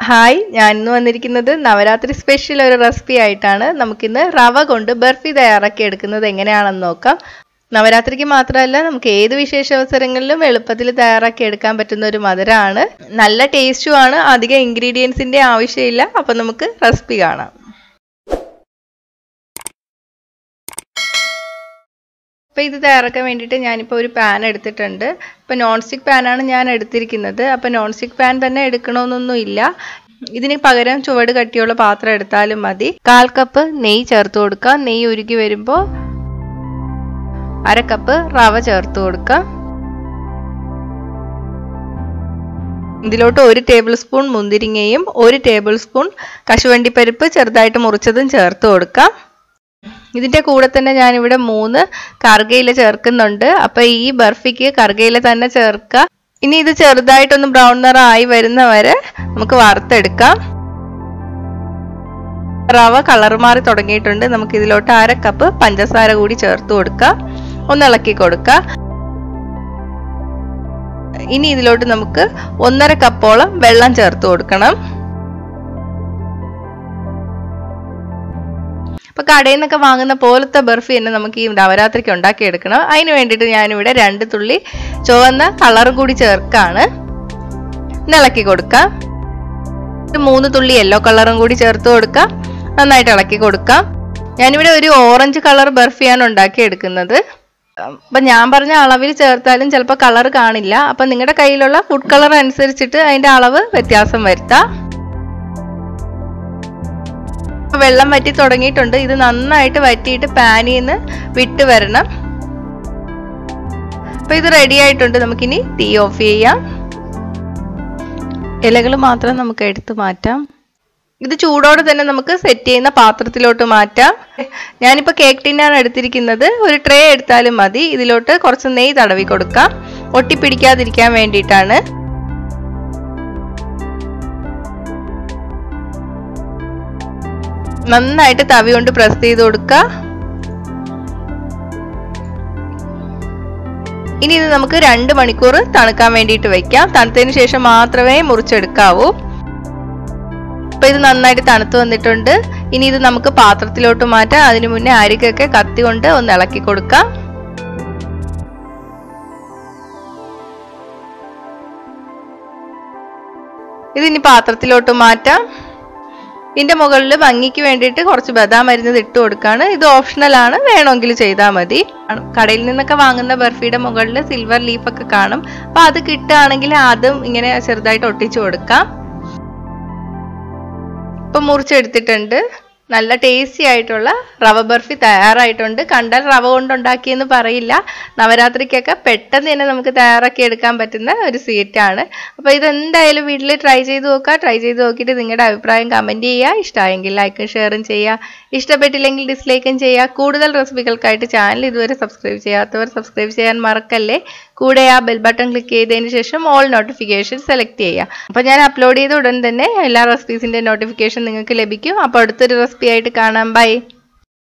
Hi, ഞാൻ ഇന്ന് വന്നിരിക്കുന്നത് നവരാത്രി സ്പെഷ്യൽ ഒരു റെസിപ്പി ആയിട്ടാണ്. നമുക്കിന്ന് റവ കൊണ്ട് ബർഫി തയ്യാറാക്കി എടുക്കുന്നത് എങ്ങനെയാണെന്ന് നോക്കാം. നവരാത്രിക്ക് മാത്രമല്ല, നമുക്ക് ഏത് വിശേഷ അവസരങ്ങളിലും എളുപ്പത്തിൽ തയ്യാറാക്കി എടുക്കാൻ പറ്റുന്ന ഒരു മധുരമാണ്. നല്ല ടേസ്റ്റുമാണ്, അധികം ഇൻഗ്രീഡിയൻസിന്റെ ആവശ്യമില്ല. അപ്പം നമുക്ക് റെസിപ്പി കാണാം. അപ്പോൾ ഇത് തയ്യാറാക്കാൻ വേണ്ടിയിട്ട് ഞാനിപ്പോൾ ഒരു പാൻ എടുത്തിട്ടുണ്ട്. ഇപ്പോൾ നോൺ സ്റ്റിക്ക് പാനാണ് ഞാൻ എടുത്തിരിക്കുന്നത്. അപ്പോൾ നോൺ സ്റ്റിക്ക് പാൻ തന്നെ എടുക്കണമെന്നൊന്നും ഇല്ല. ഇതിന് പകരം ചുവട് കട്ടിയുള്ള പാത്രം എടുത്താലും മതി. 1/4 കപ്പ് നെയ്യ് ചേർത്ത് കൊടുക്കുക. നെയ്യ് ഉരുക്കി വരുമ്പോൾ 1/2 കപ്പ് റവ ചേർത്ത് കൊടുക്കുക. ഇതിലോട്ട് 1 ടേബിൾ സ്പൂൺ മുന്തിരിങ്ങയും 1 ടേബിൾ സ്പൂൺ കശുവണ്ടിപ്പരിപ്പ് ചെറുതായിട്ട് മുറിച്ചതും ചേർത്ത് കൊടുക്കാം. ഇതിന്റെ കൂടെ തന്നെ ഞാനിവിടെ 3 കറുകയില ചേർക്കുന്നുണ്ട്. അപ്പൊ ഈ ബർഫിക്ക് കറുകയില തന്നെ ചേർക്കുക. ഇനി ഇത് ചെറുതായിട്ടൊന്ന് ബ്രൗൺ നിറം ആയി വരുന്ന വരെ നമുക്ക് വറുത്തെടുക്കാം. റവ കളർ മാറി തുടങ്ങിയിട്ടുണ്ട്. നമുക്ക് ഇതിലോട്ട് 1/2 കപ്പ് പഞ്ചസാര കൂടി ചേർത്ത് കൊടുക്കുക. ഒന്ന് ഇളക്കി കൊടുക്കുക. ഇനി ഇതിലോട്ട് നമുക്ക് 1/2 കപ്പോളം വെള്ളം ചേർത്ത് കൊടുക്കണം. അപ്പോൾ കടയിൽ നിന്നൊക്കെ വാങ്ങുന്ന പോലത്തെ ബർഫി തന്നെ നമുക്ക് ഈ നവരാത്രിക്ക് ഉണ്ടാക്കിയെടുക്കണം. അതിന് വേണ്ടിയിട്ട് ഞാനിവിടെ 2 തുള്ളി ചുവന്ന കളർ കൂടി ചേർക്കാണ്. ഇളക്കി കൊടുക്കാം. 3 തുള്ളി യെല്ലോ കളറും കൂടി ചേർത്ത് കൊടുക്കാം. നന്നായിട്ട് ഇളക്കി കൊടുക്കാം. ഞാനിവിടെ ഒരു ഓറഞ്ച് കളർ ബർഫിയാണ് ഉണ്ടാക്കിയെടുക്കുന്നത്. അപ്പം ഞാൻ പറഞ്ഞ അളവിൽ ചേർത്താലും ചിലപ്പോൾ കളർ കാണില്ല. അപ്പം നിങ്ങളുടെ കയ്യിലുള്ള ഫുഡ് കളർ അനുസരിച്ചിട്ട് അതിൻ്റെ അളവ് വ്യത്യാസം വരുത്താം. വെള്ളം വറ്റി തുടങ്ങിയിട്ടുണ്ട്. ഇത് നന്നായിട്ട് വറ്റിയിട്ട് പാനിൽ നിന്ന് വിട്ട് വരണം. അപ്പൊ ഇത് റെഡി ആയിട്ടുണ്ട്. നമുക്കിനി തീ ഓഫ് ചെയ്യാം. ഇലകൾ മാത്രം നമുക്ക് എടുത്ത് മാറ്റാം. ഇത് ചൂടോടെ തന്നെ നമുക്ക് സെറ്റ് ചെയ്യുന്ന പാത്രത്തിലോട്ട് മാറ്റാം. ഞാനിപ്പോ കേക്ക് ടിന്നാണ് എടുത്തിരിക്കുന്നത്. ഒരു ട്രേ എടുത്താലും മതി. ഇതിലോട്ട് കുറച്ച് നെയ്യ് തടവി കൊടുക്കാം. ഒട്ടിപ്പിടിക്കാതിരിക്കാൻ വേണ്ടിയിട്ടാണ്. നന്നായിട്ട് തവി കൊണ്ട് പ്രസ് ചെയ്ത് കൊടുക്കുക. ഇനി ഇത് നമുക്ക് 2 മണിക്കൂർ തണുക്കാൻ വേണ്ടിയിട്ട് വെക്കാം. തണുത്തതിന് ശേഷം മാത്രമേ മുറിച്ചെടുക്കാവൂ. അപ്പൊ ഇത് നന്നായിട്ട് തണുത്ത് വന്നിട്ടുണ്ട്. ഇനി ഇത് നമുക്ക് പാത്രത്തിലോട്ട് മാറ്റാം. അതിനു മുന്നേ അരികൊക്കെ കത്തി കൊണ്ട് ഒന്ന് ഇളക്കി കൊടുക്കാം. ഇതിനി പാത്രത്തിലോട്ട് മാറ്റാം. ഇതിന്റെ മുകളിൽ ഭംഗിക്ക് വേണ്ടിയിട്ട് കുറച്ച് ബദാം അരിഞ്ഞത് ഇട്ട് കൊടുക്കാണ്. ഇത് ഓപ്ഷണൽ ആണ്, വേണമെങ്കിൽ ചെയ്താൽ മതി. കടയിൽ നിന്നൊക്കെ വാങ്ങുന്ന ബർഫിയുടെ മുകളിൽ സിൽവർ ലീഫൊക്കെ കാണും. അപ്പൊ അത് കിട്ടുകയാണെങ്കിൽ അതും ഇങ്ങനെ ചെറുതായിട്ട് ഒട്ടിച്ചു കൊടുക്കാം. ഇപ്പൊ മുറിച്ചെടുത്തിട്ടുണ്ട്. നല്ല ടേസ്റ്റി ആയിട്ടുള്ള റവ ബർഫി തയ്യാറായിട്ടുണ്ട്. കണ്ടാൽ റവ കൊണ്ടുണ്ടാക്കിയെന്ന് പറയില്ല. നവരാത്രിക്കൊക്കെ പെട്ടെന്ന് തന്നെ നമുക്ക് തയ്യാറാക്കി എടുക്കാൻ പറ്റുന്ന ഒരു സ്വീറ്റാണ്. അപ്പോൾ ഇതെന്തായാലും വീട്ടിൽ ട്രൈ ചെയ്ത് നോക്കുക. ട്രൈ ചെയ്ത് നോക്കിയിട്ട് നിങ്ങളുടെ അഭിപ്രായം കമൻറ്റ് ചെയ്യുക. ഇഷ്ടമായെങ്കിൽ ലൈക്കും ഷെയറും ചെയ്യുക. ഇഷ്ടപ്പെട്ടില്ലെങ്കിൽ ഡിസ്ലൈക്കും ചെയ്യുക. കൂടുതൽ റെസിപ്പികൾക്കായിട്ട് ചാനൽ ഇതുവരെ സബ്സ്ക്രൈബ് ചെയ്യാത്തവർ സബ്സ്ക്രൈബ് ചെയ്യാൻ മറക്കല്ലേ. കൂടെ ആ ബെൽ ബട്ടൺ ക്ലിക്ക് ചെയ്തതിന് ശേഷം ഓൾ നോട്ടിഫിക്കേഷൻ സെലക്ട് ചെയ്യുക. അപ്പോൾ ഞാൻ അപ്ലോഡ് ചെയ്ത ഉടൻ തന്നെ എല്ലാ റെസിപ്പീസിൻ്റെ നോട്ടിഫിക്കേഷൻ നിങ്ങൾക്ക് ലഭിക്കും. അപ്പോൾ അടുത്തൊരു റെസിപ്പി ആയിട്ട് കാണാം. ബൈ.